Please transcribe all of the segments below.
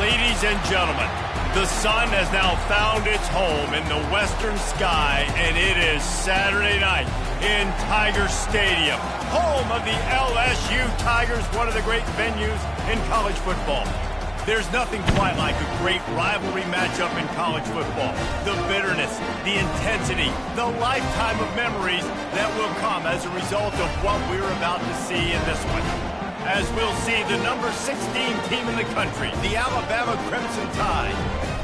Ladies and gentlemen, the sun has now found its home in the western sky, and it is Saturday night in Tiger Stadium, home of the LSU Tigers, one of the great venues in college football. There's nothing quite like a great rivalry matchup in college football. The bitterness, the intensity, the lifetime of memories that will come as a result of what we're about to see in this one. As we'll see the number 16 team in the country, the Alabama Crimson Tide,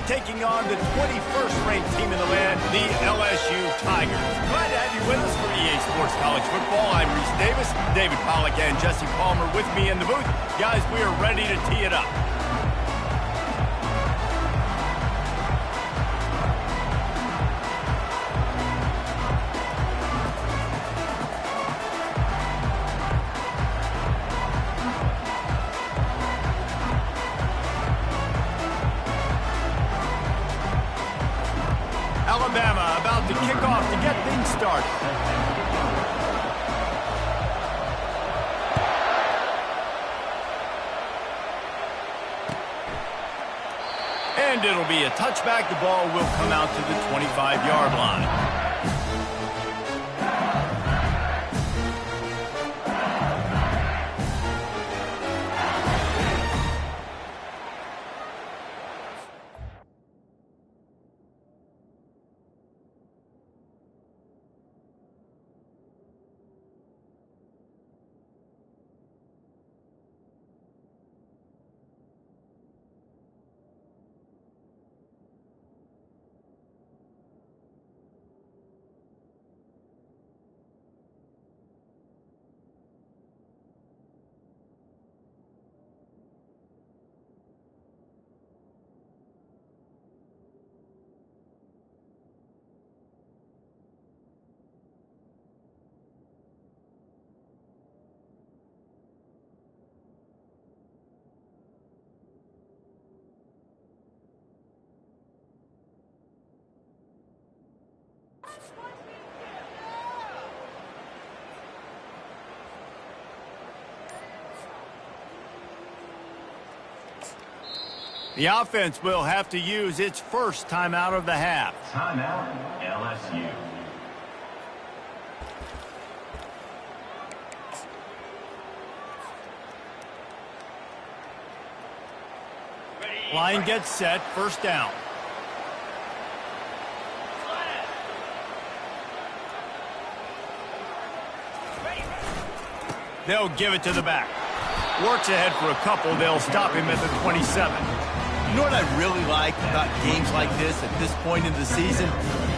taking on the 21st ranked team in the land, the LSU Tigers. Glad to have you with us for EA Sports College Football. I'm Reese Davis, David Pollack and Jesse Palmer with me in the booth. Guys, we are ready to tee it up. Alabama about to kick off to get things started. And it'll be a touchback. The ball will come out to the 25-yard line. The offense will have to use its first timeout of the half. Timeout, LSU. Line gets set, first down. They'll give it to the back. Works ahead for a couple. They'll stop him at the 27. You know what I really like about games like this at this point in the season?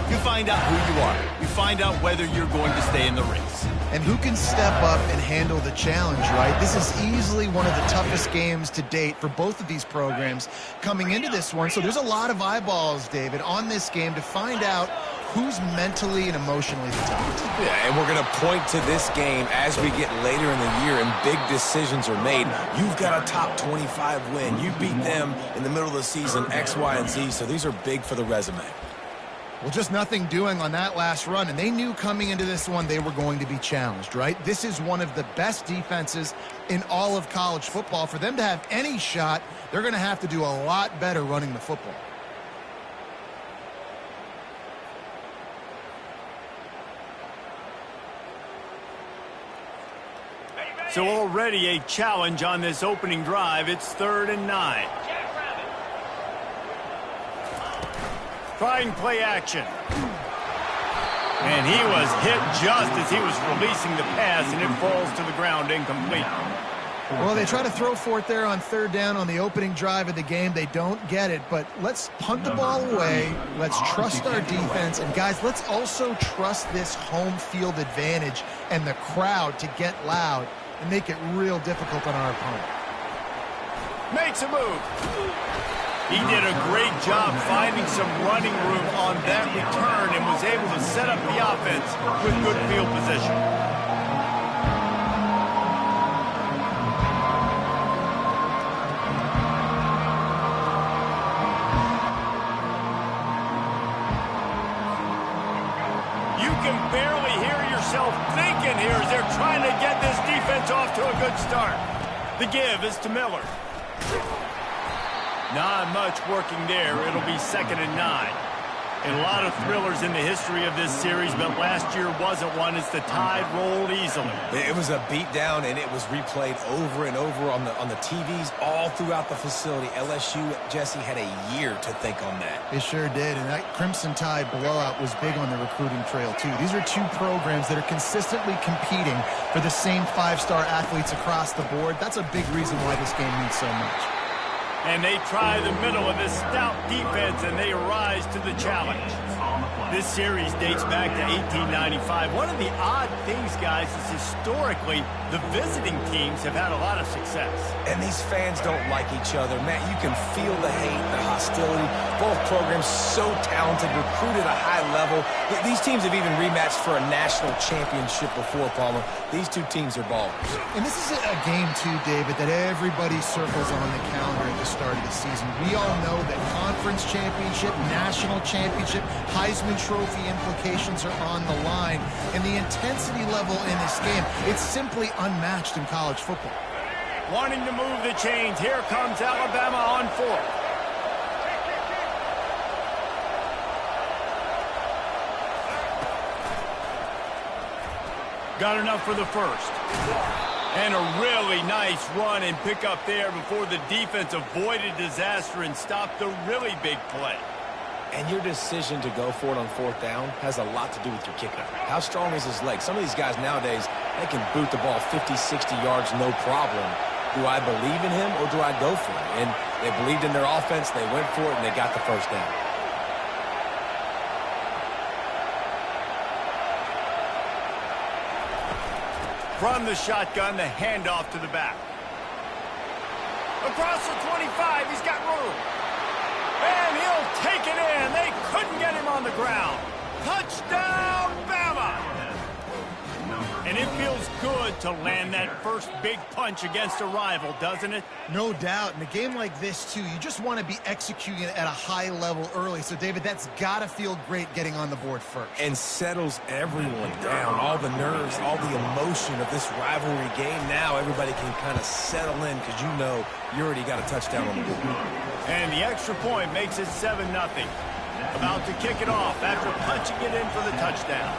You find out who you are. You find out whether you're going to stay in the race. And who can step up and handle the challenge, right? This is easily one of the toughest games to date for both of these programs coming into this one. So there's a lot of eyeballs, David, on this game to find out who's mentally and emotionally the toughest. Yeah, and we're going to point to this game as we get later in the year and big decisions are made. You've got a top 25 win. You beat them in the middle of the season, X, Y, and Z, so these are big for the resume. Well, just nothing doing on that last run, and they knew coming into this one they were going to be challenged, right? This is one of the best defenses in all of college football. For them to have any shot, they're going to have to do a lot better running the football. So already a challenge on this opening drive. It's 3rd and 9. Trying play action. And he was hit just as he was releasing the pass, and it falls to the ground incomplete. Well, they try to throw for it there on 3rd down on the opening drive of the game. They don't get it, but let's punt the ball away. Let's trust our defense. And, guys, let's also trust this home field advantage and the crowd to get loud and make it real difficult on our opponent. Makes a move. He did a great job finding some running room on that return and was able to set up the offense with good field position. You can barely hear yourself thinking here as they're trying to get this defense off to a good start. The give is to Miller. Not much working there. It'll be 2nd and 9. And a lot of thrillers in the history of this series, but last year wasn't one as the tide rolled easily. It was a beatdown, and it was replayed over and over on the TVs all throughout the facility. LSU, Jesse, had a year to think on that. It sure did, and that Crimson Tide blowout was big on the recruiting trail, too. These are two programs that are consistently competing for the same 5-star athletes across the board. That's a big reason why this game means so much. And they try the middle of this stout defense, and they rise to the challenge. This series dates back to 1895. One of the odd things, guys, is historically the visiting teams have had a lot of success. And these fans don't like each other. Matt, you can feel the hate, the hostility. Both programs so talented, recruited at a high level. These teams have even rematched for a national championship before, Palmer. These two teams are ballers. And this is a game, too, David, that everybody circles on the calendar at the start of the season. We all know that conference championship, national championship, Heisman Trophy implications are on the line. And the intensity level in this game, it's simply unmatched in college football. Wanting to move the chains, here comes Alabama on 4th. Got enough for the first. And a really nice run and pick up there before the defense avoided disaster and stopped the really big play. And your decision to go for it on 4th down has a lot to do with your kicker. How strong is his leg? Some of these guys nowadays, they can boot the ball 50, 60 yards, no problem. Do I believe in him or do I go for it? And they believed in their offense, they went for it, and they got the first down. From the shotgun, the handoff to the back. Across the 25, he's got room. And he'll take it in. They couldn't get him on the ground. Touchdown, Bama! And it feels good to land that first big punch against a rival, doesn't it? No doubt. In a game like this, too, you just want to be executing at a high level early. So, David, that's got to feel great getting on the board first. And settles everyone down. All the nerves, all the emotion of this rivalry game. Now everybody can kind of settle in because you know you already got a touchdown on the board. And the extra point makes it 7-0. About to kick it off after punching it in for the touchdown.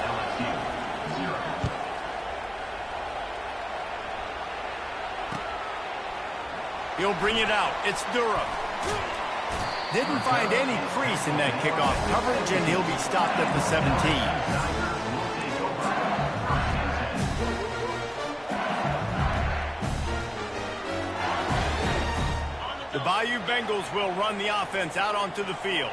He'll bring it out. It's Durham. Didn't find any crease in that kickoff coverage, and he'll be stopped at the 17. The Bayou Bengals will run the offense out onto the field.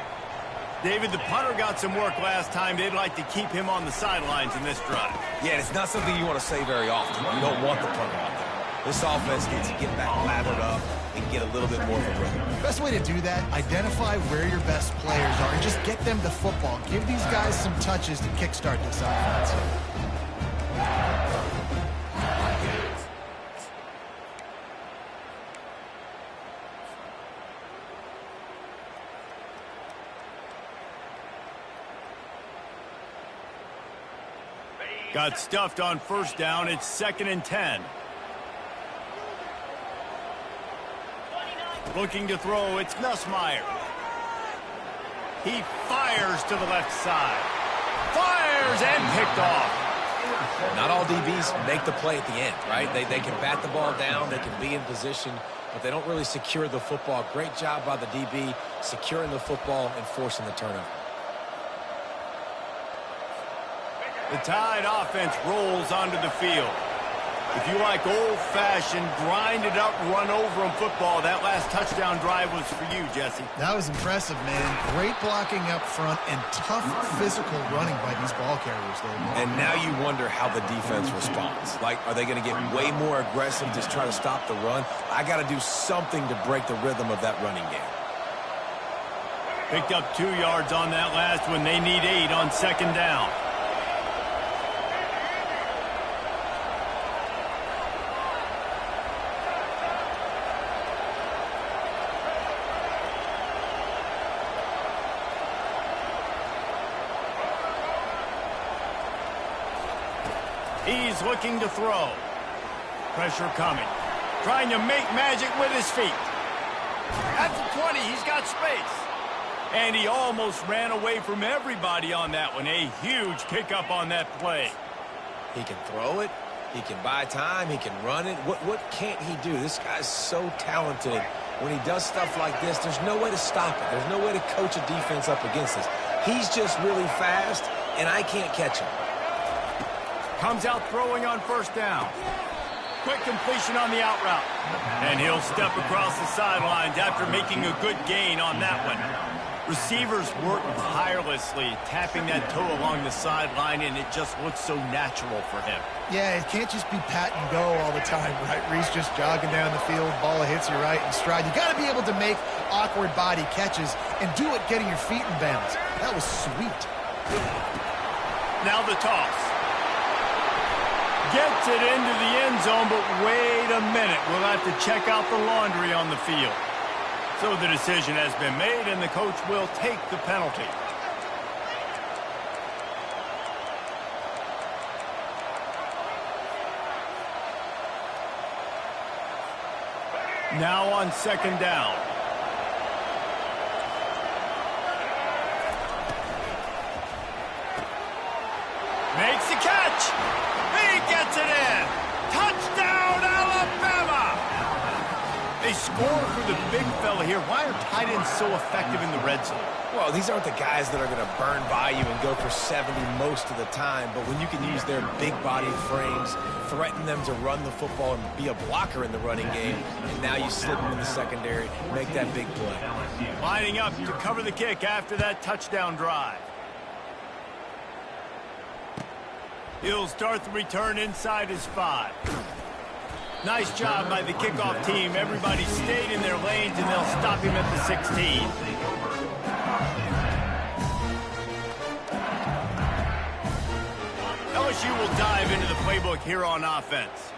David, the punter got some work last time. They'd like to keep him on the sidelines in this drive. Yeah, it's not something you want to say very often. You don't want the punter out there. This offense needs to get back lathered up and get a little bit more of a rhythm. Best way to do that, identify where your best players are and just get them the football. Give these guys some touches to kickstart this offense. Got stuffed on 1st down. It's 2nd and 10. Looking to throw, it's Nussmeier. He fires to the left side. Fires and picked off. Not all DBs make the play at the end, right? They can bat the ball down, they can be in position, but they don't really secure the football. Great job by the DB securing the football and forcing the turnover. The Tide offense rolls onto the field. If you like old-fashioned, grind-it-up, run-over-'em football, that last touchdown drive was for you, Jesse. That was impressive, man. Great blocking up front and tough physical running by these ball carriers, though. And now you wonder how the defense responds. Like, are they going to get way more aggressive, just try to stop the run? I got to do something to break the rhythm of that running game. Picked up 2 yards on that last one. They need 8 on 2nd down. He's looking to throw. Pressure coming. Trying to make magic with his feet. At the 20, he's got space. And he almost ran away from everybody on that one. A huge pickup on that play. He can throw it. He can buy time. He can run it. What can't he do? This guy's so talented. When he does stuff like this, there's no way to stop it. There's no way to coach a defense up against this. He's just really fast, and I can't catch him. Comes out throwing on first down. Quick completion on the out route. And he'll step across the sidelines after making a good gain on that one. Receivers work tirelessly, tapping that toe along the sideline, and it just looks so natural for him. Yeah, it can't just be pat and go all the time, right? Reese just jogging down the field, ball hits you right in stride. You got to be able to make awkward body catches and do it getting your feet in bounds. That was sweet. Now the toss. Gets it into the end zone, but wait a minute. We'll have to check out the laundry on the field. So the decision has been made, and the coach will take the penalty. Now on second down. Makes the catch. He gets it in. Touchdown, Alabama! They score for the big fella here. Why are tight ends so effective in the red zone? Well, these aren't the guys that are going to burn by you and go for 70 most of the time, but when you can use their big body frames, threaten them to run the football and be a blocker in the running game, and now you slip them in the secondary, make that big play. Lining up to cover the kick after that touchdown drive. He'll start the return inside his 5. Nice job by the kickoff team. Everybody stayed in their lanes, and they'll stop him at the 16. LSU will dive into the playbook here on offense.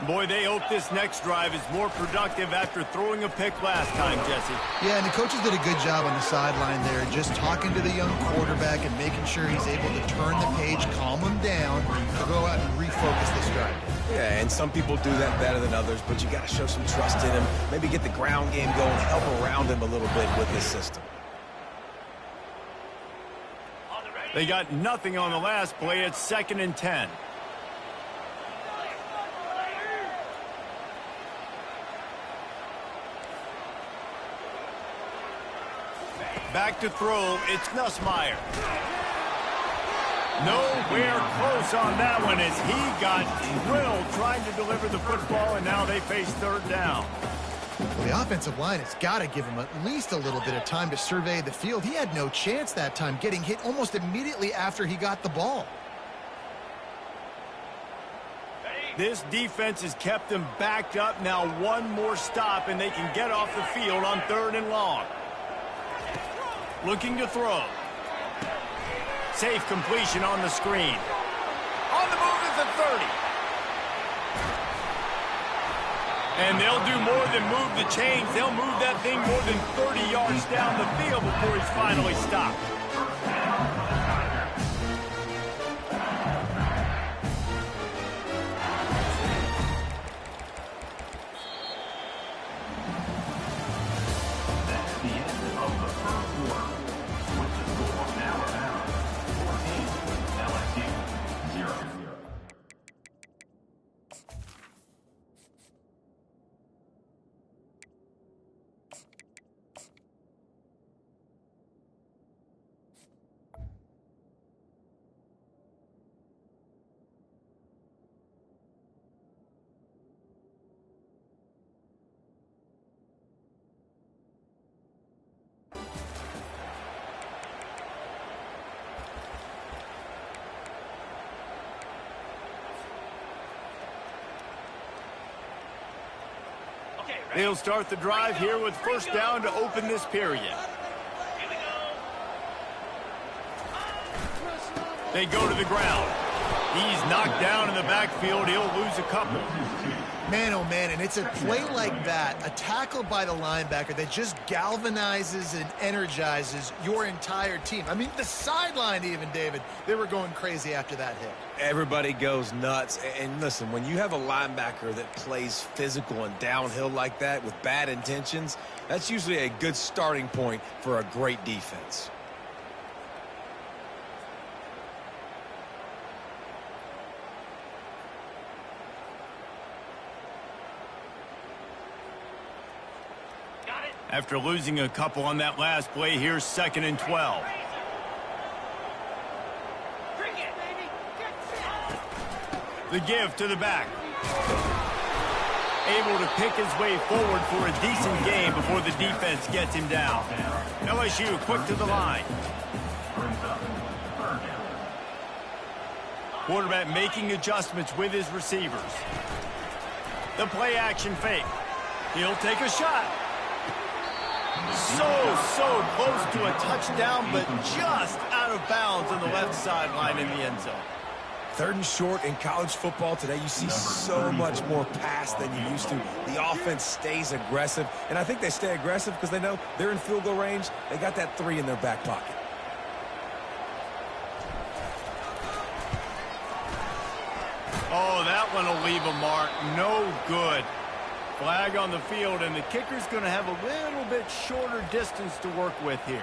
Boy, they hope this next drive is more productive after throwing a pick last time, Jesse. Yeah, and the coaches did a good job on the sideline there, just talking to the young quarterback and making sure he's able to turn the page, calm him down, to go out and refocus this drive. Yeah, and some people do that better than others, but you got to show some trust in him, maybe get the ground game going, help around him a little bit with this system. They got nothing on the last play. It's 2nd and 10. Back to throw, it's Nussmeier. Nowhere close on that one as he got drilled trying to deliver the football, and now they face third down. Well, the offensive line has got to give him at least a little bit of time to survey the field. He had no chance that time, getting hit almost immediately after he got the ball. This defense has kept them backed up. Now one more stop, and they can get off the field on 3rd and long. Looking to throw. Safe completion on the screen. On the move at the 30. And they'll do more than move the chains. They'll move that thing more than 30 yards down the field before he's finally stopped. They'll start the drive here with first down to open this period. They go to the ground. He's knocked down in the backfield. He'll lose a couple. Man, oh man, and it's a play like that, a tackle by the linebacker that just galvanizes and energizes your entire team. I mean, the sideline even, David, they were going crazy after that hit. Everybody goes nuts. And listen, when you have a linebacker that plays physical and downhill like that with bad intentions, that's usually a good starting point for a great defense. After losing a couple on that last play, here's 2nd and 12. The give to the back. Able to pick his way forward for a decent game before the defense gets him down. LSU quick to the line. Quarterback making adjustments with his receivers. The play action fake. He'll take a shot. So close to a touchdown, but just out of bounds on the left sideline in the end zone. 3rd and short in college football today, you see so much more pass than you used to. The offense stays aggressive, and I think they stay aggressive because they know they're in field goal range. They got that 3 in their back pocket. Oh, that one will leave a mark. No good. Flag on the field, and the kicker's going to have a little bit shorter distance to work with here.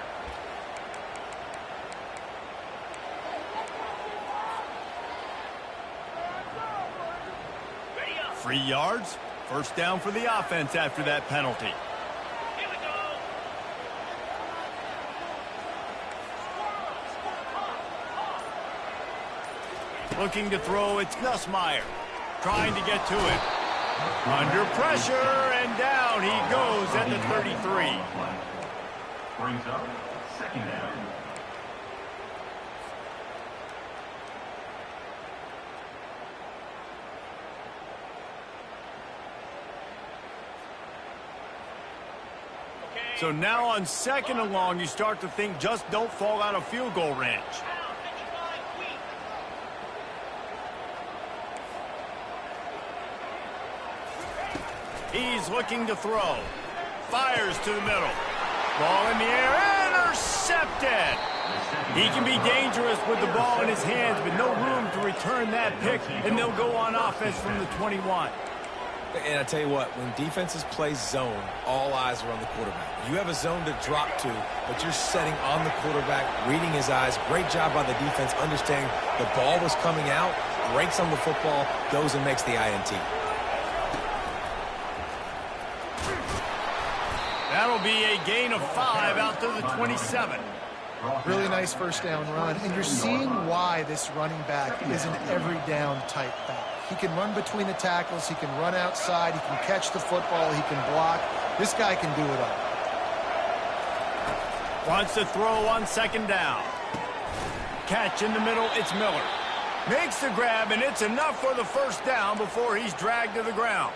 Free yards. First down for the offense after that penalty. Looking to throw, it's Nussmeier. Trying to get to it. Under pressure, and down he goes at the 33. Brings up 2nd down. So now on 2nd and long, you start to think just don't fall out of field goal range. He's looking to throw. Fires to the middle. Ball in the air. Intercepted. He can be dangerous with the ball in his hands, but no room to return that pick, and they'll go on offense from the 21. And I tell you what, when defenses play zone, all eyes are on the quarterback. You have a zone to drop to, but you're setting on the quarterback, reading his eyes. Great job by the defense, understanding the ball was coming out, breaks on the football, goes and makes the INT. That'll be a gain of 5 out to the 27. Really nice first down run, and you're seeing why this running back is an every down type back. He can run between the tackles, he can run outside, he can catch the football, he can block. This guy can do it all. Wants to throw on 2nd down. Catch in the middle, it's Miller. Makes the grab, and it's enough for the first down before he's dragged to the ground.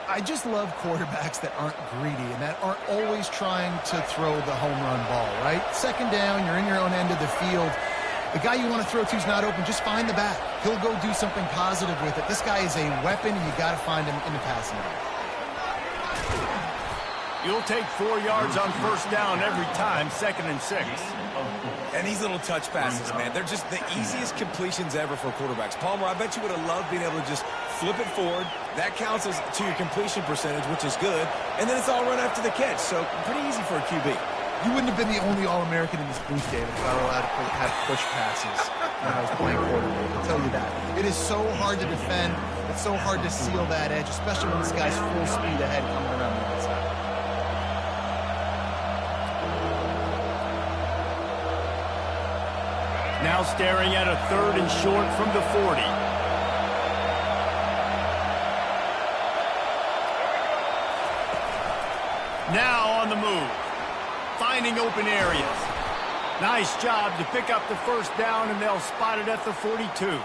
I just love quarterbacks that aren't greedy and that aren't always trying to throw the home run ball, right? 2nd down, you're in your own end of the field. The guy you want to throw to is not open. Just find the back. He'll go do something positive with it. This guy is a weapon, and you got to find him in the passing game. You'll take 4 yards on first down every time, 2nd and 6. And these little touch passes, man, they're just the easiest completions ever for quarterbacks. Palmer, I bet you would have loved being able to just flip it forward. That counts as to your completion percentage, which is good. And then it's all run after the catch, so pretty easy for a QB. You wouldn't have been the only All-American in this booth, David, if I were allowed to have push passes when I was playing quarterback. I'll tell you that. It is so hard to defend. It's so hard to seal that edge, especially when this guy's full speed ahead coming around the outside. Now staring at a 3rd and short from the 40. Now on the move. Finding open areas. Nice job to pick up the first down, and they'll spot it at the 42.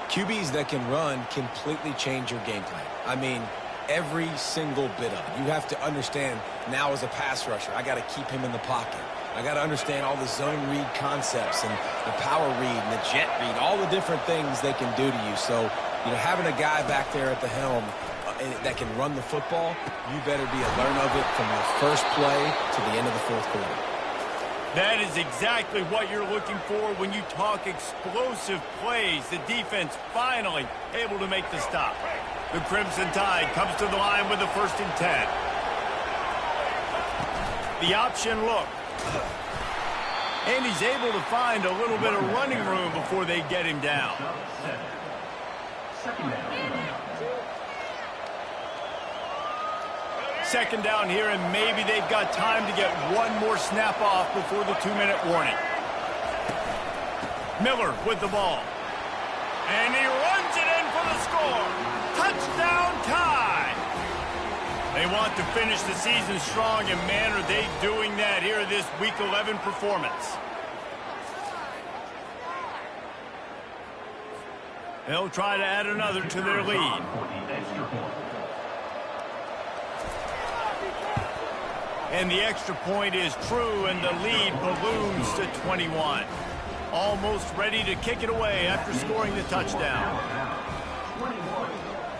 QBs that can run completely change your game plan. I mean, every single bit of it. You have to understand now as a pass rusher, I got to keep him in the pocket. I got to understand all the zone read concepts and the power read and the jet read, all the different things they can do to you. So, you know, having a guy back there at the helm that can run the football, you better be alert of it from the first play to the end of the fourth quarter. That is exactly what you're looking for when you talk explosive plays. The defense finally able to make the stop. The Crimson Tide comes to the line with the 1st and 10. The option look. And he's able to find a little bit of running room before they get him down. Second down here, and maybe they've got time to get one more snap off before the 2-minute warning. Miller with the ball. And he runs it in for the score. Touchdown Tide! They want to finish the season strong, and man, are they doing that here in this Week 11 performance. They'll try to add another to their lead. And the extra point is true, and the lead balloons to 21. Almost ready to kick it away after scoring the touchdown. 21,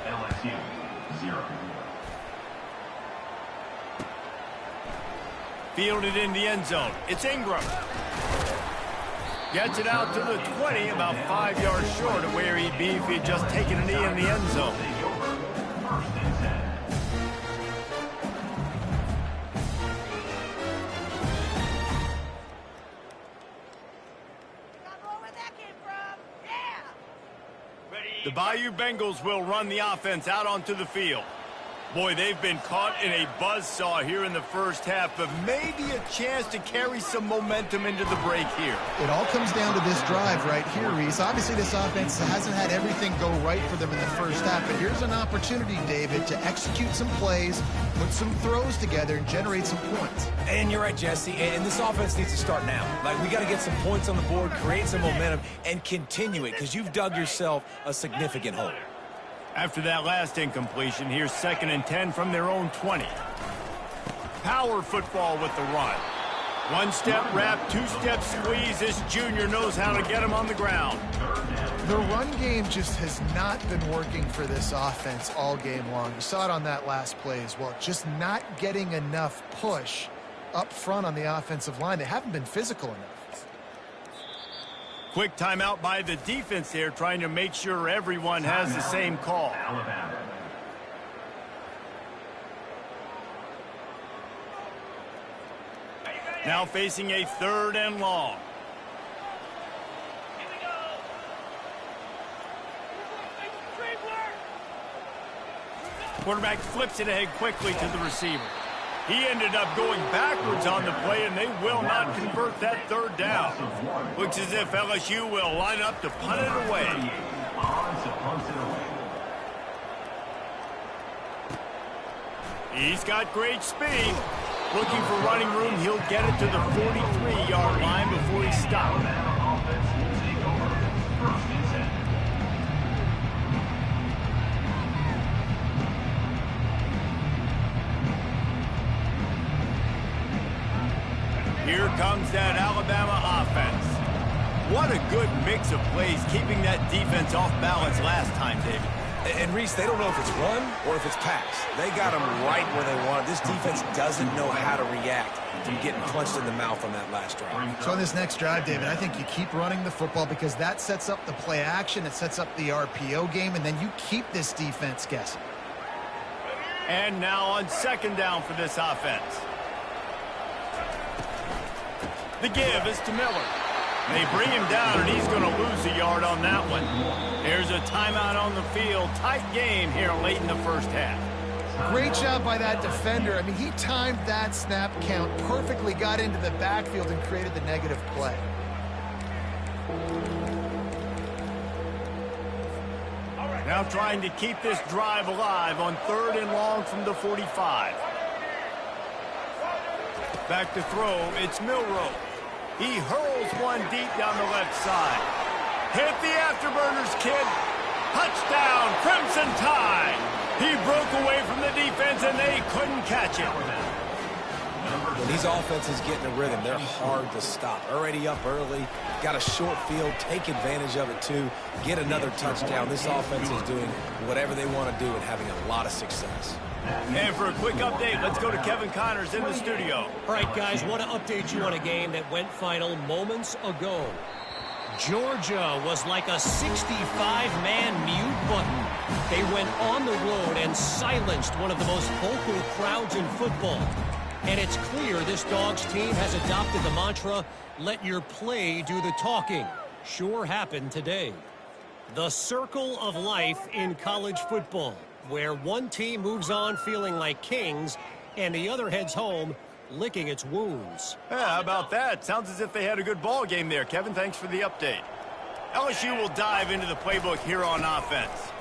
LSU, 0. Fielded in the end zone. It's Ingram. Gets it out to the 20, about 5 yards short of where he'd be if he had just taken a knee in the end zone. The Bayou Bengals will run the offense out onto the field. Boy, they've been caught in a buzzsaw here in the first half, but maybe a chance to carry some momentum into the break here. It all comes down to this drive right here, Reese. Obviously, this offense hasn't had everything go right for them in the first half, but here's an opportunity, David, to execute some plays, put some throws together, and generate some points. And you're right, Jesse, and this offense needs to start now. Like, we got to get some points on the board, create some momentum, and continue it, because you've dug yourself a significant hole. After that last incompletion, here's 2nd and 10 from their own 20. Power football with the run. One-step wrap, two-step squeeze. This junior knows how to get him on the ground. The run game just has not been working for this offense all game long. You saw it on that last play as well. Just not getting enough push up front on the offensive line. They haven't been physical enough. Quick timeout by the defense there, trying to make sure everyone has the same call. Now facing a 3rd and long. Quarterback flips it ahead quickly to the receiver. He ended up going backwards on the play, and they will not convert that 3rd down. Looks as if LSU will line up to punt it away. He's got great speed. Looking for running room, he'll get it to the 43-yard line before he stops. Here comes that Alabama offense. What a good mix of plays, keeping that defense off balance last time, David. And Reese, they don't know if it's run or if it's pass. They got them right where they want it. This defense doesn't know how to react from getting punched in the mouth on that last drive. So on this next drive, David, I think you keep running the football because that sets up the play action, it sets up the RPO game, and then you keep this defense guessing. And now on 2nd down for this offense. The give is to Miller. They bring him down, and he's going to lose a yard on that one. There's a timeout on the field. Tight game here late in the first half. Great job by that defender. I mean, he timed that snap count perfectly, got into the backfield, and created the negative play. Now trying to keep this drive alive on 3rd and long from the 45. Back to throw, it's Milroe. He hurls one deep down the left side. Hit the afterburners, kid. Touchdown, Crimson Tide. He broke away from the defense, and they couldn't catch him. When these offenses get in a rhythm, they're hard to stop. Already up early, got a short field, take advantage of it too, get another touchdown. This offense is doing whatever they want to do and having a lot of success. And for a quick update, let's go to Kevin Connors in the studio. All right, guys, want to update you on a game that went final moments ago. Georgia was like a 65-man mute button. They went on the road and silenced one of the most vocal crowds in football. And it's clear this Dogs team has adopted the mantra, let your play do the talking. Sure happened today. The circle of life in college football, where one team moves on feeling like kings and the other heads home licking its wounds. Yeah, how about that? Sounds as if they had a good ball game there. Kevin, thanks for the update. LSU will dive into the playbook here on offense.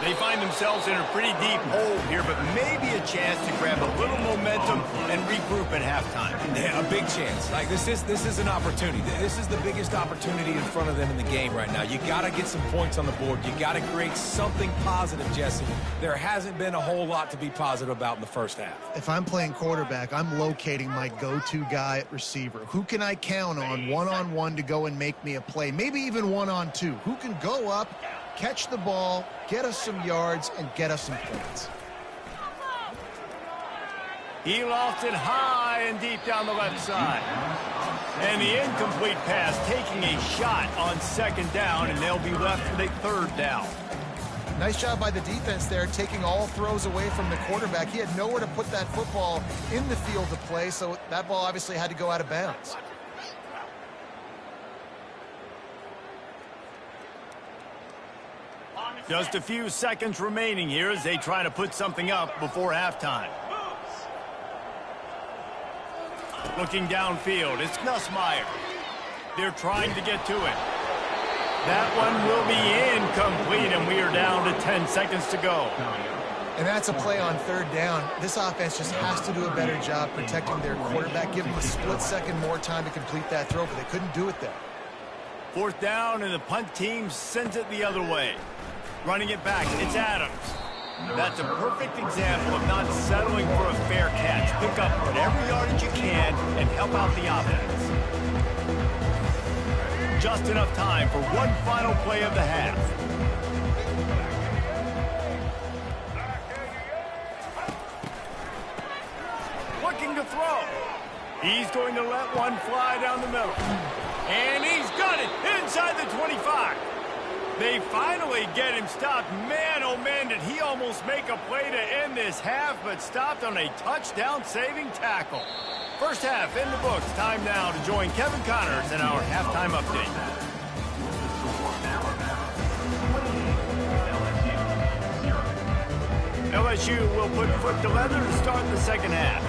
They find themselves in a pretty deep hole here, but maybe a chance to grab a little momentum and regroup at halftime. Yeah, a big chance. Like this is an opportunity. This is the biggest opportunity in front of them in the game right now. You got to get some points on the board. You got to create something positive, Jesse. There hasn't been a whole lot to be positive about in the first half. If I'm playing quarterback, I'm locating my go-to guy at receiver. Who can I count on one-on-one to go and make me a play? Maybe even one-on-two. Who can go up, catch the ball, get us some yards, and get us some points? He lofted high and deep down the left side. And the incomplete pass taking a shot on second down, and they'll be left with a third down. Nice job by the defense there, taking all throws away from the quarterback. He had nowhere to put that football in the field to play, so that ball obviously had to go out of bounds. Just a few seconds remaining here as they try to put something up before halftime. Looking downfield, it's Nussmeier. They're trying to get to it. That one will be incomplete, and we are down to 10 seconds to go. And that's a play on third down. This offense just has to do a better job protecting their quarterback, give them a split second more time to complete that throw, but they couldn't do it there. Fourth down, and the punt team sends it the other way. Running it back, it's Adams. That's a perfect example of not settling for a fair catch. Pick up whatever yardage you can and help out the offense. Just enough time for one final play of the half. Looking to throw. He's going to let one fly down the middle. And he's got it inside the 25. They finally get him stopped. Man, oh man, did he almost make a play to end this half, but stopped on a touchdown-saving tackle. First half in the books. Time now to join Kevin Connors in our halftime update. LSU will put foot to leather to start the second half.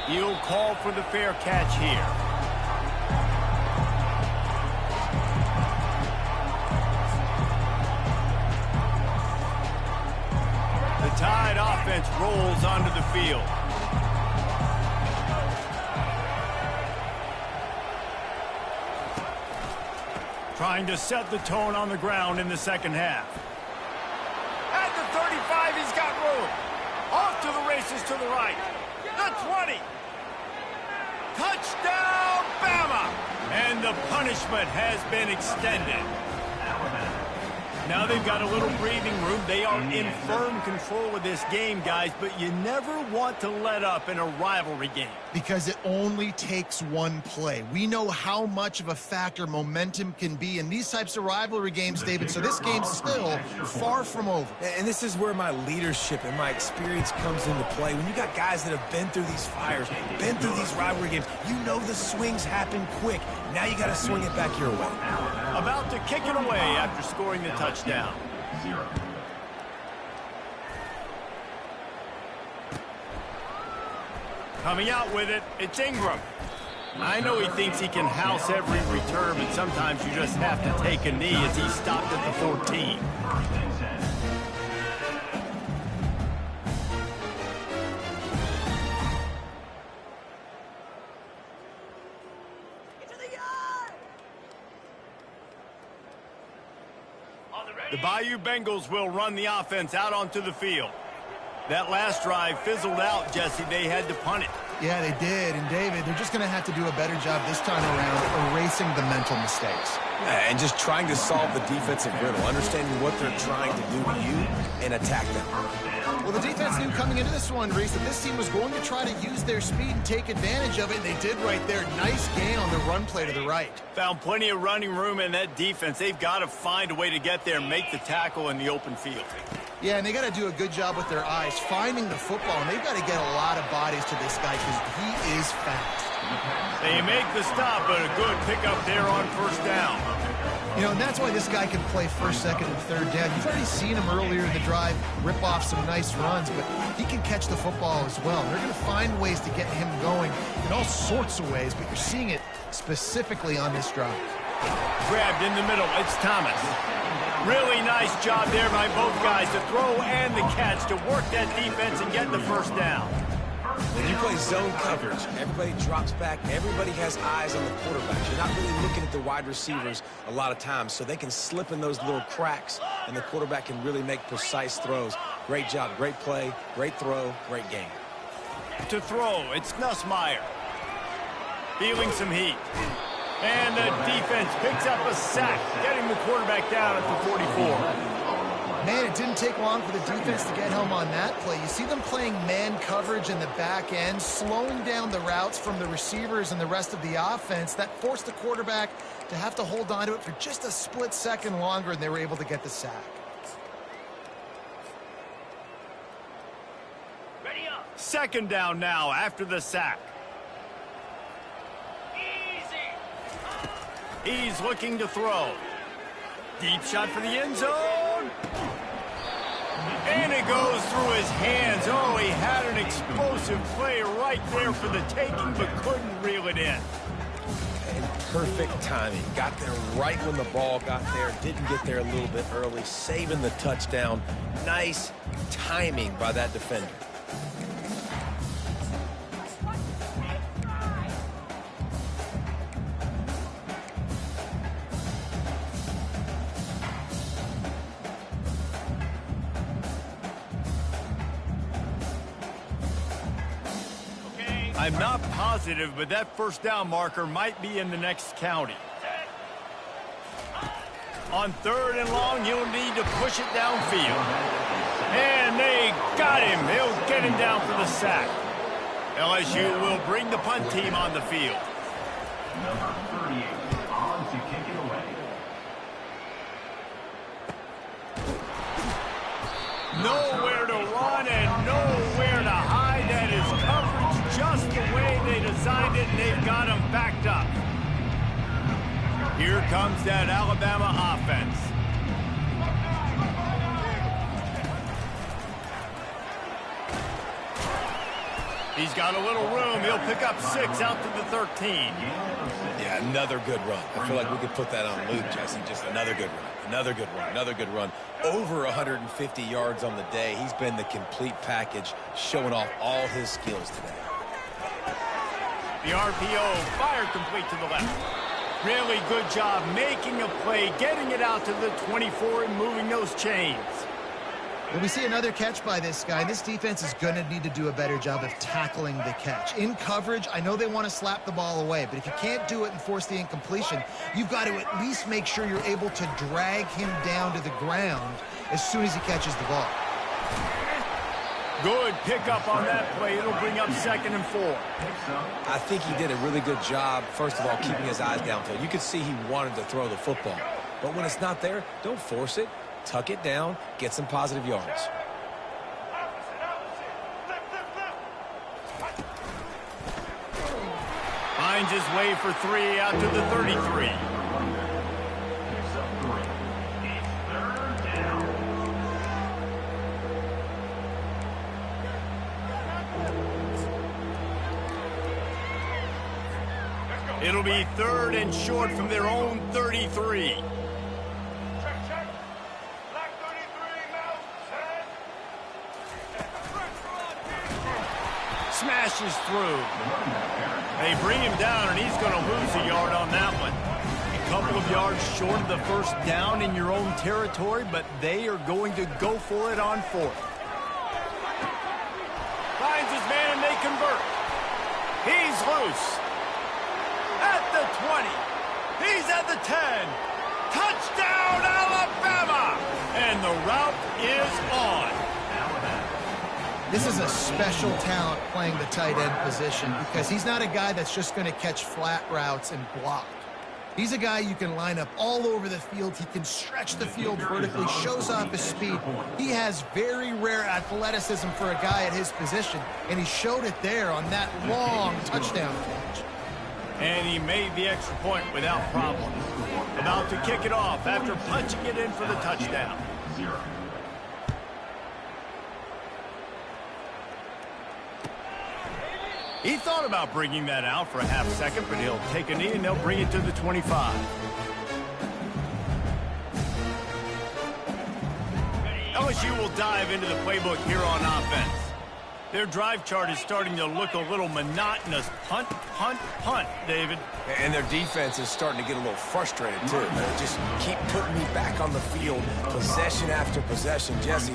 He'll call for the fair catch here. The Tide offense rolls onto the field. Trying to set the tone on the ground in the second half. At the 35, he's got room. Off to the races to the right. The 20. Touchdown, Bama! And the punishment has been extended. Now they've got a little breathing room. They are in firm control of this game, guys, but you never want to let up in a rivalry game. Because it only takes one play. We know how much of a factor momentum can be in these types of rivalry games, David, so this game's still far from over. And this is where my leadership and my experience comes into play. When you got guys that have been through these fires, been through these rivalry games, you know the swings happen quick. Now you got to swing it back your way. About to kick it away after scoring the touchdown. 0. Coming out with it, it's Ingram. I know he thinks he can house every return, but sometimes you just have to take a knee as he stopped at the 14. First and 10. The Bayou Bengals will run the offense out onto the field. That last drive fizzled out, Jesse. They had to punt it. Yeah, they did. And, David, they're just going to have to do a better job this time around erasing the mental mistakes. And just trying to solve the defensive riddle, understanding what they're trying to do to you and attack them. Well, the defense knew coming into this one, Reese, that this team was going to try to use their speed and take advantage of it, and they did right there. Nice gain on the run play to the right. Found plenty of running room in that defense. They've got to find a way to get there and make the tackle in the open field. Yeah, and they got to do a good job with their eyes, finding the football, and they've got to get a lot of bodies to this guy because he is fast. They make the stop, but a good pickup there on first down. You know, and that's why this guy can play first, second, and third down. You've already seen him earlier in the drive rip off some nice runs, but he can catch the football as well. They're going to find ways to get him going in all sorts of ways, but you're seeing it specifically on this drive. Grabbed in the middle. It's Thomas. Really nice job there by both guys to throw and the catch to work that defense and get the first down. When you play zone coverage, everybody drops back. Everybody has eyes on the quarterback. You're not really looking at the wide receivers a lot of times, so they can slip in those little cracks, and the quarterback can really make precise throws. Great job, great play, great throw, great game. To throw, it's Nussmeier. Feeling some heat. And the defense picks up a sack, getting the quarterback down at the 44. Man, it didn't take long for the defense to get home on that play. You see them playing man coverage in the back end, slowing down the routes from the receivers and the rest of the offense. That forced the quarterback to have to hold on to it for just a split second longer, and they were able to get the sack. Ready up. Second down now after the sack. He's looking to throw. Deep shot for the end zone. And it goes through his hands. Oh, he had an explosive play right there for the taking, but couldn't reel it in. And perfect timing. Got there right when the ball got there. Didn't get there a little bit early. Saving the touchdown. Nice timing by that defender. I'm not positive, but that first down marker might be in the next county. On third and long, you'll need to push it downfield. And they got him. They'll get him down for the sack. LSU will bring the punt team on the field. Number 38 on to kick it away. Nowhere to run and nowhere to hide. That is coverage just the way they designed it, and they've got him backed up. Here comes that Alabama offense. He's got a little room. He'll pick up 6 out to the 13. Yeah, another good run. I feel like we could put that on loop, Jesse. Just another good run. Another good run. Another good run. Over 150 yards on the day. He's been the complete package, showing off all his skills today. The RPO fired complete to the left. Really good job making a play, getting it out to the 24 and moving those chains. Well, we see another catch by this guy. This defense is going to need to do a better job of tackling the catch. In coverage, I know they want to slap the ball away, but if you can't do it and force the incompletion, you've got to at least make sure you're able to drag him down to the ground as soon as he catches the ball. Good pickup on that play. It'll bring up 2nd and 4. I think he did a really good job, first of all, keeping his eyes downfield. You could see he wanted to throw the football. But when it's not there, don't force it. Tuck it down, get some positive yards. Finds his way for 3 out to the 33. It'll be 3rd and short from their own 33. Smashes through. They bring him down, and he's going to lose a yard on that one. couple of yards short of the first down in your own territory, but they are going to go for it on fourth. Finds his man and they convert. He's loose. At the 20. He's at the 10. Touchdown, Alabama! And the route is on. This is a special talent playing the tight end position because he's not a guy that's just going to catch flat routes and block. He's a guy you can line up all over the field. He can stretch the field vertically, shows off his speed. He has very rare athleticism for a guy at his position, and he showed it there on that long touchdown catch. And he made the extra point without problem. About to kick it off after punching it in for the touchdown. He thought about bringing that out for a half second, but he'll take a knee and they'll bring it to the 25. LSU will dive into the playbook here on offense. Their drive chart is starting to look a little monotonous. Punt, punt, punt, David. And their defense is starting to get a little frustrated, too. They just keep putting me back on the field, possession after possession. Jesse,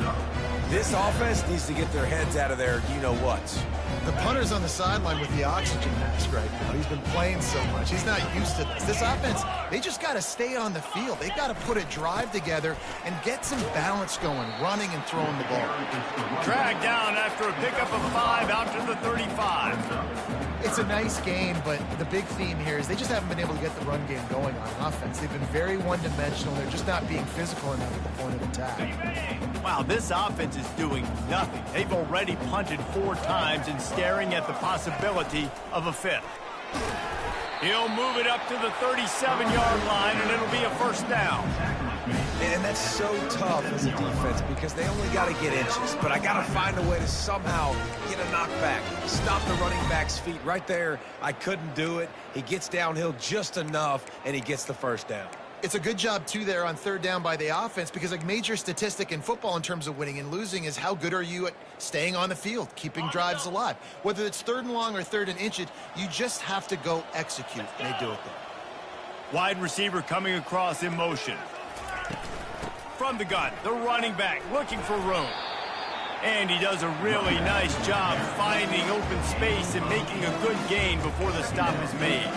this offense needs to get their heads out of their you-know-whats. The punter's on the sideline with the oxygen mask right now. He's been playing so much. He's not used to this. This offense, they just got to stay on the field. They got to put a drive together and get some balance going, running and throwing the ball. Dragged down after a pickup of 5 out to the 35. It's a nice game, but the big theme here is they just haven't been able to get the run game going on offense. They've been very one-dimensional. They're just not being physical enough at the point of attack. Wow, this offense is doing nothing. They've already punted 4 times and staring at the possibility of a 5th. He'll move it up to the 37-yard line, and it'll be a first down. And that's so tough as a defense because they only got to get inches. But I got to find a way to somehow get a knockback, stop the running back's feet right there. I couldn't do it. He gets downhill just enough, and he gets the first down. It's a good job, too, there on third down by the offense because a major statistic in football in terms of winning and losing is how good are you at staying on the field, keeping drives alive. Whether it's third and long or third and inches, you just have to go execute, and they do it there. Wide receiver coming across in motion. From the gun, the running back looking for room. And he does a really nice job finding open space and making a good gain before the stop is made.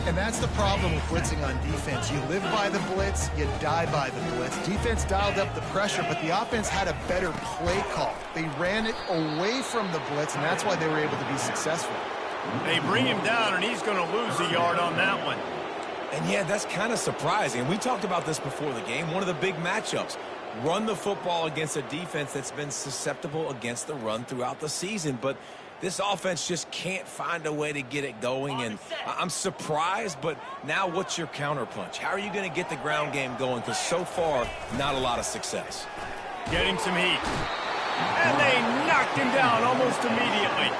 And that's the problem with blitzing on defense. You live by the blitz, you die by the blitz. Defense dialed up the pressure, but the offense had a better play call. They ran it away from the blitz, and that's why they were able to be successful. They bring him down, and he's going to lose a yard on that one. And, yeah, that's kind of surprising. We talked about this before the game. One of the big matchups. Run the football against a defense that's been susceptible against the run throughout the season. But this offense just can't find a way to get it going. And I'm surprised, but now what's your counterpunch? How are you going to get the ground game going? Because so far, not a lot of success. Getting some heat. And they knocked him down almost immediately.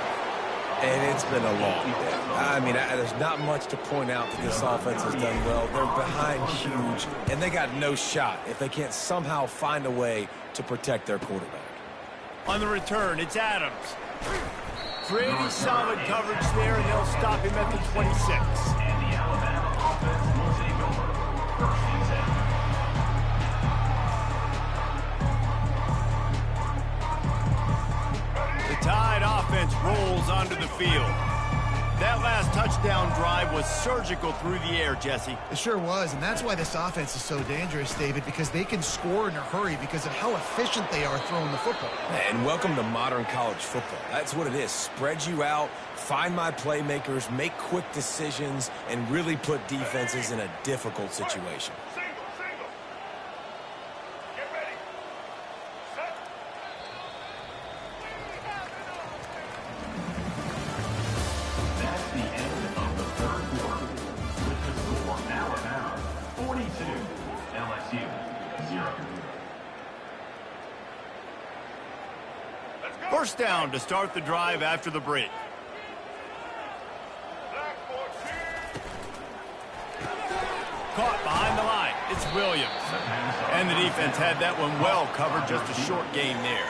And it's been a long day. I mean, there's not much to point out that this offense has done well. They're behind huge, and they got no shot if they can't somehow find a way to protect their quarterback. On the return, it's Adams. Pretty solid coverage there, and they'll stop him at the 26. And the Alabama offense will take over. First and 10. The Tide offense rolls onto the field. That last touchdown drive was surgical through the air, Jesse. It sure was, and that's why this offense is so dangerous, David, because they can score in a hurry because of how efficient they are throwing the football. And welcome to modern college football. That's what it is. Spread you out, find my playmakers, make quick decisions, and really put defenses in a difficult situation. That's the end of the third quarter. With the score, Alabama 42, LSU 0. First down to start the drive after the break. Caught behind the line. It's It's Williams. And the defense had that one well covered, just a short gain there.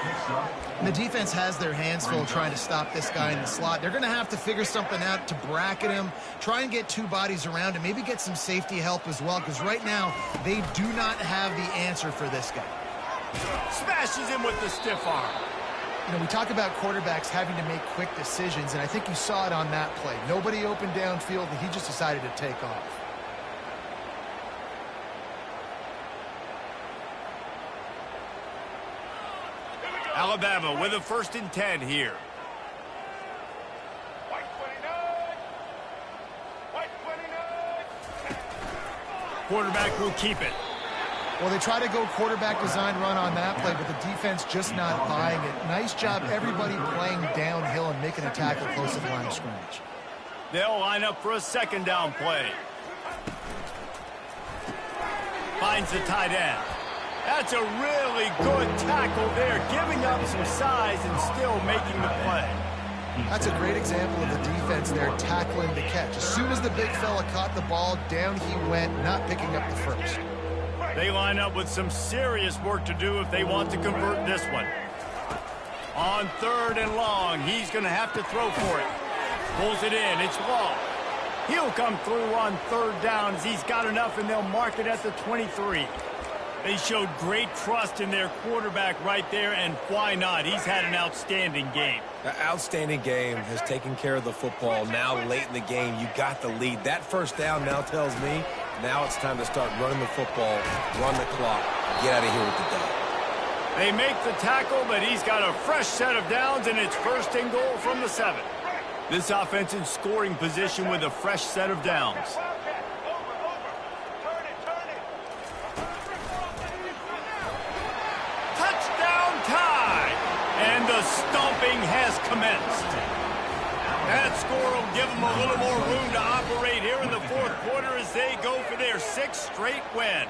The defense has their hands full trying to stop this guy in the slot. They're going to have to figure something out to bracket him, try and get two bodies around him, maybe get some safety help as well, because right now they do not have the answer for this guy. Smashes him with the stiff arm. You know, we talk about quarterbacks having to make quick decisions, and I think you saw it on that play. Nobody opened downfield, and he just decided to take off. Alabama with a 1st and 10 here. Quarterback will keep it. Well, they try to go quarterback design run on that play, but the defense just not buying it. Nice job, everybody playing downhill and making a tackle close to the line of scrimmage. They'll line up for a 2nd down play. Finds the tight end. That's a really good tackle there, giving up some size and still making the play. That's a great example of the defense there tackling the catch. As soon as the big fella caught the ball, down he went, not picking up the first. They line up with some serious work to do if they want to convert this one. On 3rd and long, he's going to have to throw for it. Pulls it in. It's long. He'll come through on 3rd down as he's got enough, and they'll mark it at the 23. They showed great trust in their quarterback right there, and why not? He's had an outstanding game. An outstanding game, has taken care of the football. Now late in the game, you got the lead. That 1st down now tells me now it's time to start running the football, run the clock, get out of here with the day. They make the tackle, but he's got a fresh set of downs, and it's 1st and goal from the 7. This offense in scoring position with a fresh set of downs. Touchdown tie! And the stomping has commenced. That score will give them a little more room to operate here in the 4th quarter as they go for their 6th straight win.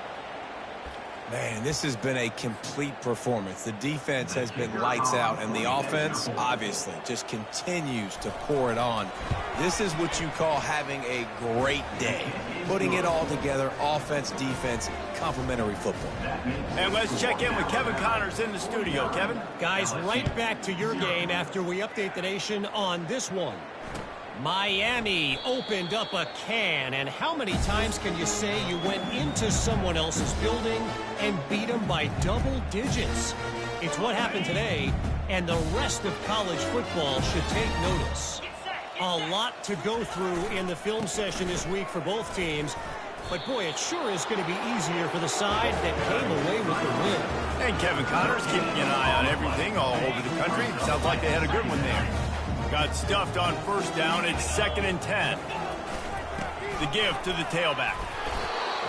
Man, this has been a complete performance. The defense has been lights out, and the offense, obviously, just continues to pour it on. This is what you call having a great day. Putting it all together, offense, defense, complementary football. And let's check in with Kevin Connors in the studio. Kevin? Guys, right back to your game after we update the nation on this one. Miami opened up a can, and how many times can you say you went into someone else's building and beat them by double digits? It's what happened today, and the rest of college football should take notice. A lot to go through in the film session this week for both teams, but boy, it sure is going to be easier for the side that came away with the win. And Kevin Connors keeping an eye on everything all over the country. Sounds like they had a good one there. Got stuffed on 1st down. It's 2nd and 10. The give to the tailback.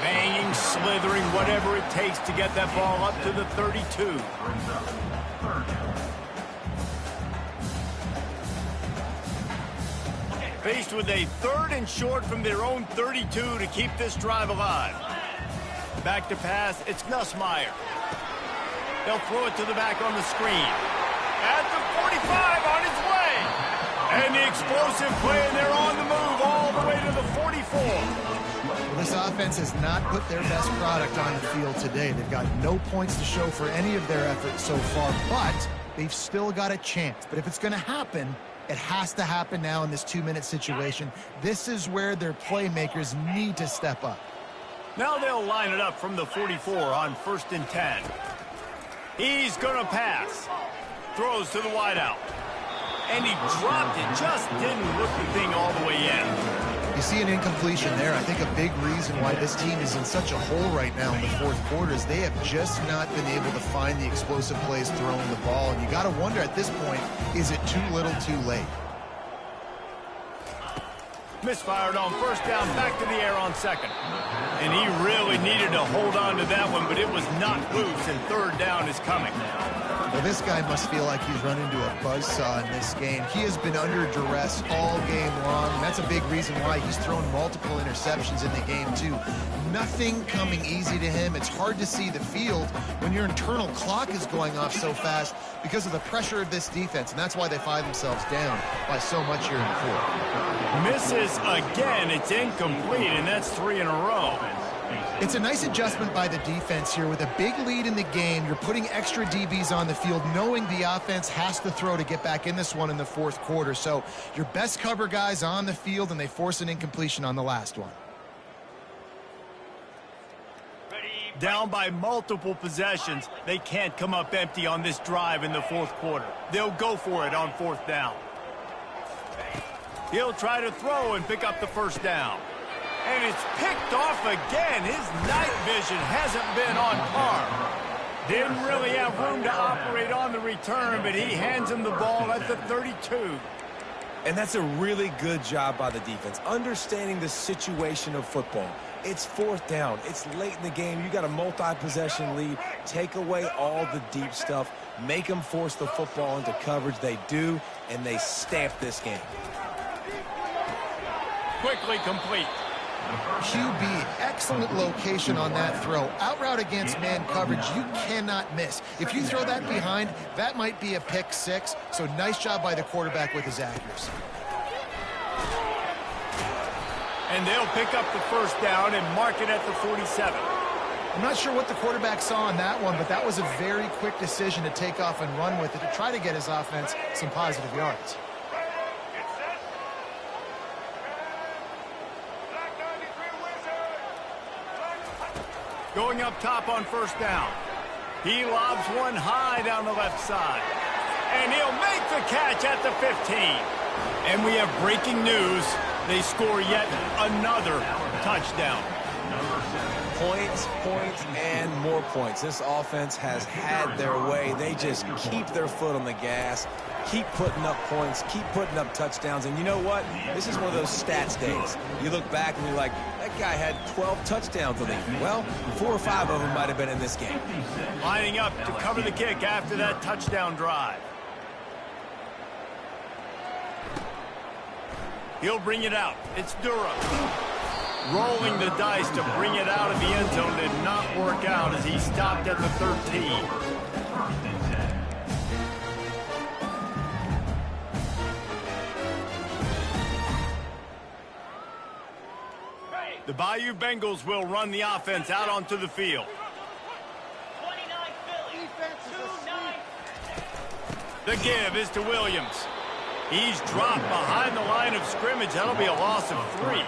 Banging, slithering, whatever it takes to get that ball up to the 32. Faced with a 3rd and short from their own 32 to keep this drive alive. Back to pass, it's Nussmeier. They'll throw it to the back on the screen. At the 45 on its way. And the explosive play, and they're on the move all the way to the 44. Well, this offense has not put their best product on the field today. They've got no points to show for any of their efforts so far, but they've still got a chance. But if it's going to happen, it has to happen now in this 2-minute situation. This is where their playmakers need to step up. Now they'll line it up from the 44 on 1st and 10. He's going to pass. Throws to the wideout. And he dropped it, just didn't look the thing all the way in. You see an incompletion there. I think a big reason why this team is in such a hole right now in the 4th quarter is they have just not been able to find the explosive plays throwing the ball. And you got to wonder at this point, is it too little too late? Misfired on 1st down, back to the air on 2nd. And he really needed to hold on to that one, but it was knocked loose, and 3rd down is coming. Well, this guy must feel like he's run into a buzzsaw in this game. He has been under duress all game long, and that's a big reason why he's thrown multiple interceptions in the game, too. Nothing coming easy to him. It's hard to see the field when your internal clock is going off so fast because of the pressure of this defense, and that's why they find themselves down by so much here in the 4th. Misses again. It's incomplete, and that's 3 in a row. It's a nice adjustment by the defense here. With a big lead in the game, you're putting extra DBs on the field, knowing the offense has to throw to get back in this one in the fourth quarter. So your best cover guys on the field, and they force an incompletion on the last one. Down by multiple possessions, they can't come up empty on this drive in the fourth quarter. They'll go for it on fourth down. He'll try to throw and pick up the first down. And it's picked off again. His night vision hasn't been on par. Didn't really have room to operate on the return, but he hands him the ball at the 32. And that's a really good job by the defense, understanding the situation of football. It's fourth down. It's late in the game. You got a multi-possession lead. Take away all the deep stuff. Make them force the football into coverage. They do, and they stamp this game. Quickly complete. QB, excellent location on that throw. Out route against man coverage, you cannot miss. If you throw that behind, that might be a pick six. So nice job by the quarterback with his accuracy. And they'll pick up the first down and mark it at the 47. I'm not sure what the quarterback saw on that one, but that was a very quick decision to take off and run with it to try to get his offense some positive yards. Going up top on first down. He lobs one high down the left side. And he'll make the catch at the 15. And we have breaking news. They score yet another touchdown. Points, points, and more points. This offense has had their way. They just keep their foot on the gas, keep putting up points, keep putting up touchdowns. And you know what? This is one of those stats days. You look back and you're like, that guy had 12 touchdowns on him. Well, 4 or 5 of them might have been in this game. Lining up to cover the kick after that touchdown drive. He'll bring it out. It's Durham. Rolling the dice to bring it out of the end zone did not work out as he stopped at the 13. The Bayou Bengals will run the offense out onto the field. 29 Philly. The give is to Williams. He's dropped behind the line of scrimmage. That'll be a loss of 3.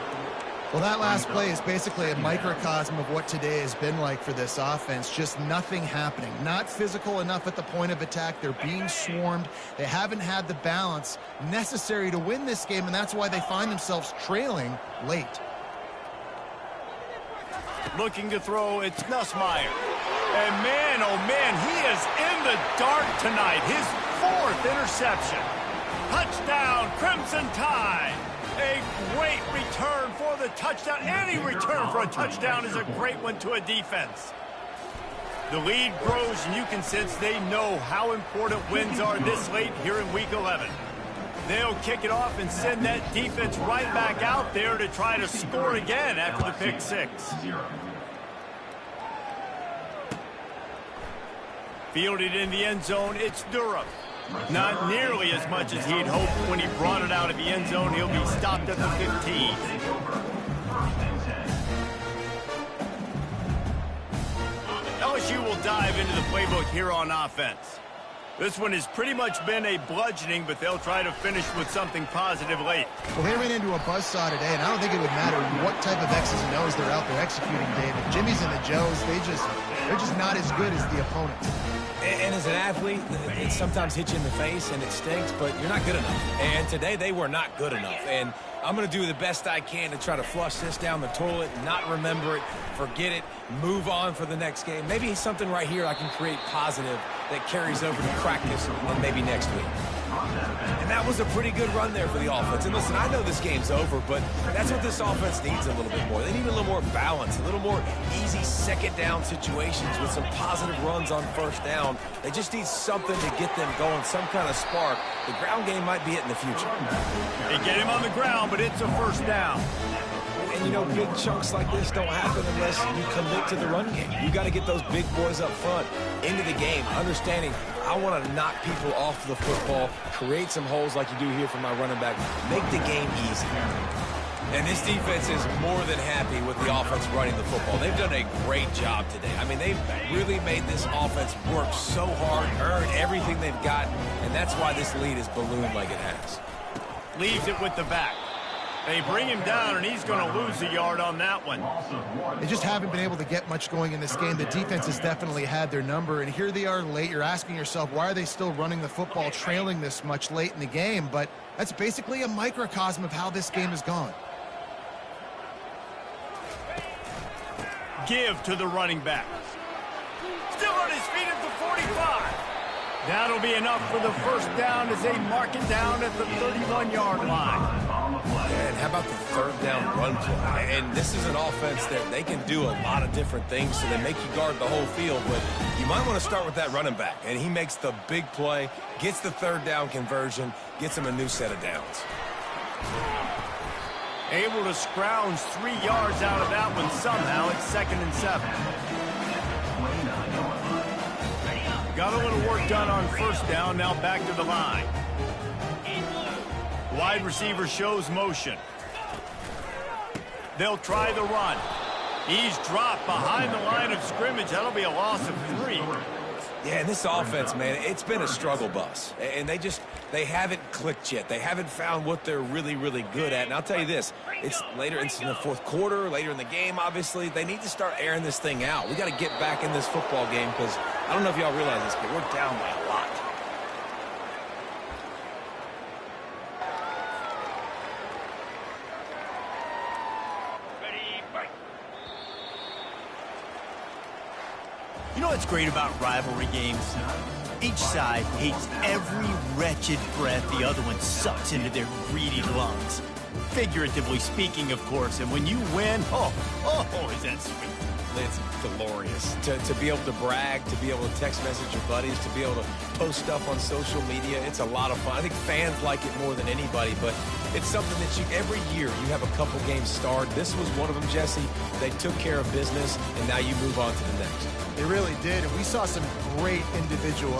Well, that last play is basically a microcosm of what today has been like for this offense. Just nothing happening. Not physical enough at the point of attack. They're being swarmed. They haven't had the balance necessary to win this game, and that's why they find themselves trailing late. Looking to throw, it's Nussmeier. And man, oh man, he is in the dark tonight. His 4th interception. Touchdown, Crimson Tide. A great return for the touchdown. Any return for a touchdown is a great one to a defense. The lead grows, and you can sense they know how important wins are this late here in Week 11. They'll kick it off and send that defense right back out there to try to score again after the pick 6. Fielded in the end zone, it's Durham. Not nearly as much as he'd hoped when he brought it out of the end zone. He'll be stopped at the 15. LSU will dive into the playbook here on offense. This one has pretty much been a bludgeoning, but they'll try to finish with something positive late. Well, they ran into a buzzsaw today, and I don't think it would matter what type of X's and O's they're out there executing, David. Jimmy's and the Joes, they're just not as good as the opponent. And as an athlete, it sometimes hits you in the face and it stinks, but you're not good enough. And today they were not good enough. And I'm going to do the best I can to try to flush this down the toilet, not remember it, forget it, move on for the next game. Maybe something right here I can create positive that carries over to practice and maybe next week. And that was a pretty good run there for the offense. And listen, I know this game's over, but that's what this offense needs a little bit more. They need a little more balance, a little more easy second down situations with some positive runs on first down. They just need something to get them going, some kind of spark. The ground game might be it in the future. They get him on the ground, but it's a first down. And, you know, big chunks like this don't happen unless you commit to the run game. You got to get those big boys up front into the game, understanding I want to knock people off the football, create some holes like you do here for my running back, make the game easy. And this defense is more than happy with the offense running the football. They've done a great job today. I mean, they've really made this offense work so hard, earn everything they've got, and that's why this lead is ballooned like it has. Leaves it with the back. They bring him down, and he's going to lose a yard on that one. They just haven't been able to get much going in this game. The defense has definitely had their number, and here they are late. You're asking yourself, why are they still running the football, trailing this much late in the game? But that's basically a microcosm of how this game has gone. Give to the running back. Still on his feet at the 45. That'll be enough for the first down as they mark it down at the 31-yard line. And how about the third down run play? And this is an offense that they can do a lot of different things, so they make you guard the whole field, but you might want to start with that running back. And he makes the big play, gets the third down conversion, gets him a new set of downs. Able to scrounge 3 yards out of that one somehow. It's 2nd and 7. Got a little work done on first down. Now back to the line. Wide receiver shows motion. They'll try the run. He's dropped behind the line of scrimmage. That'll be a loss of 3. Yeah, and this offense, man, it's been a struggle bus. And they haven't clicked yet. They haven't found what they're really, really good at. And I'll tell you this, it's in the fourth quarter, later in the game, obviously. They need to start airing this thing out. We got to get back in this football game because I don't know if y'all realize this, but we're down by a lot. You know what's great about rivalry games? Each side hates every wretched breath the other one sucks into their greedy lungs. Figuratively speaking, of course, and when you win, oh, is that sweet. It's glorious to be able to brag, to be able to text message your buddies, to be able to post stuff on social media. It's a lot of fun. I think fans like it more than anybody, but it's something that every year you have a couple games starred. This was one of them, Jesse. They took care of business, and now you move on to the next. They really did, and we saw some great individual